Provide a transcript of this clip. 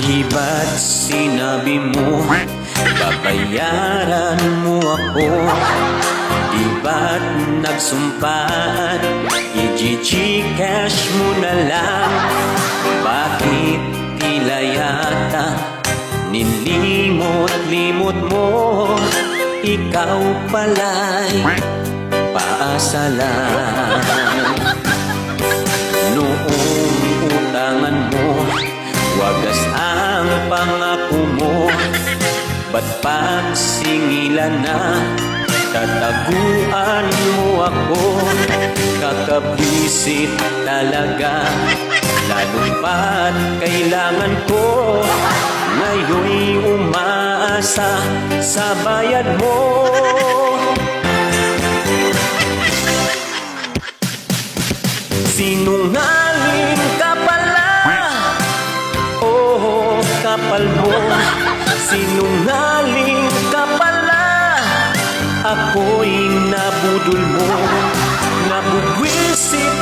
Di ba't sinabi mo babayaran mo ako? Di ba't nagsumpat i-Gcash mo na lang? Bakit tila yata nilimot-limot mo? Ikaw pala'y paasa lang. Noong utangan mo, wagas ang pangako mo. Ba't pagsingilan na tataguan mo ako? Kakabwisit talaga, lalo pa't kailangan ko. Ngayon'y umaasa sa bayad mo. Sinungaling ka pala, oh, kapal mo. Sinungaling ka pala, ako'y nabudol mo. Nabubwisit